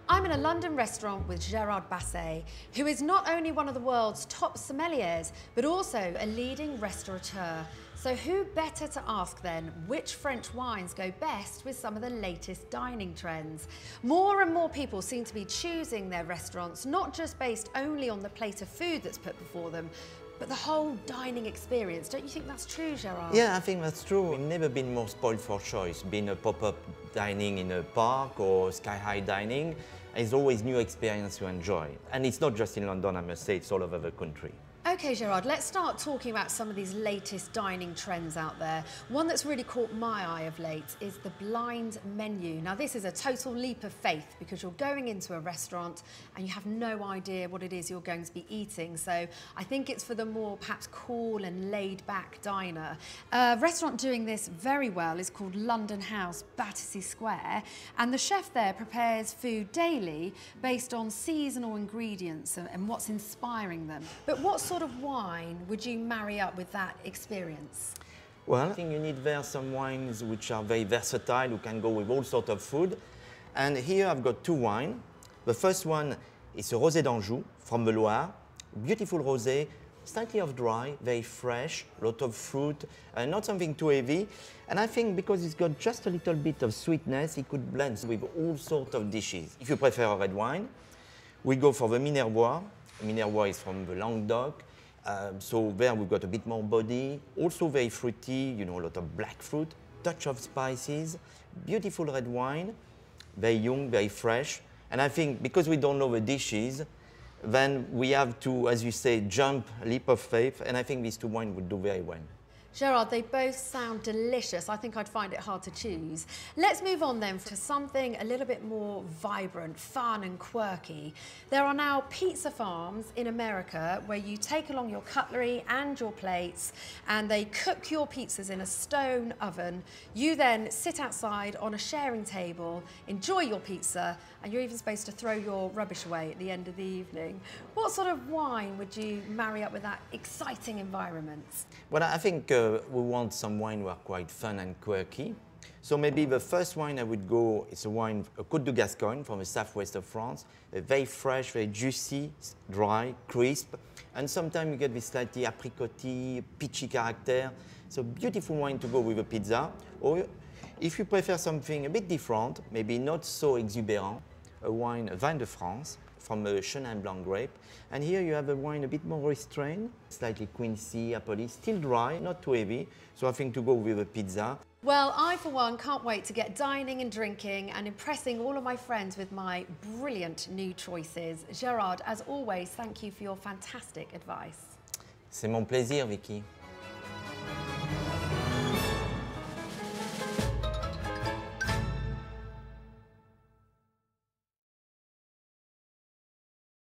I'm in a London restaurant with Gérard Basset, who is not only one of the world's top sommeliers, but also a leading restaurateur. So who better to ask then which French wines go best with some of the latest dining trends? More and more people seem to be choosing their restaurants, not just based only on the plate of food that's put before them, but the whole dining experience. Don't you think that's true, Gérard? Yeah, I think that's true. We've never been more spoiled for choice. Being a pop-up dining in a park or sky-high dining, it's always new experience to enjoy. And it's not just in London, I must say, it's all over the country. Okay, Gérard, let's start talking about some of these latest dining trends out there. One that's really caught my eye of late is the blind menu. Now, this is a total leap of faith because you're going into a restaurant and you have no idea what it is you're going to be eating. So I think it's for the more perhaps cool and laid-back diner. A restaurant doing this very well is called London House, Battersea Square, and the chef there prepares food daily based on seasonal ingredients and what's inspiring them. But what sort of wine would you marry up with that experience? Well, I think you need there some wines which are very versatile, who can go with all sorts of food. And here I've got two wines. The first one is a Rosé d'Anjou from the Loire. Beautiful rosé, slightly off dry, very fresh, a lot of fruit, not something too heavy. And I think because it's got just a little bit of sweetness, it could blend with all sorts of dishes. If you prefer a red wine, we go for the Minervois. Minervois is from the Languedoc, so there we've got a bit more body, also very fruity, you know, a lot of black fruit, touch of spices, beautiful red wine, very young, very fresh. And I think because we don't know the dishes, then we have to, as you say, jump, leap of faith, and I think these two wines would do very well. Gérard, they both sound delicious. I think I'd find it hard to choose. Let's move on then to something a little bit more vibrant, fun and quirky. There are now pizza farms in America where you take along your cutlery and your plates and they cook your pizzas in a stone oven. You then sit outside on a sharing table, enjoy your pizza, and you're even supposed to throw your rubbish away at the end of the evening. What sort of wine would you marry up with that exciting environment? Well, I think we want some wine who are quite fun and quirky. So maybe the first wine I would go is a wine, a Côte de Gascogne from the southwest of France. Very fresh, very juicy, dry, crisp. And sometimes you get this slightly apricoty, peachy character. So beautiful wine to go with a pizza. Or if you prefer something a bit different, maybe not so exuberant, a wine, a Vin de France, from a Chenin Blanc grape. And here you have a wine a bit more restrained, slightly quincy, appley, still dry, not too heavy. So I think to go with a pizza. Well, I for one can't wait to get dining and drinking and impressing all of my friends with my brilliant new choices. Gérard, as always, thank you for your fantastic advice. C'est mon plaisir, Vicky.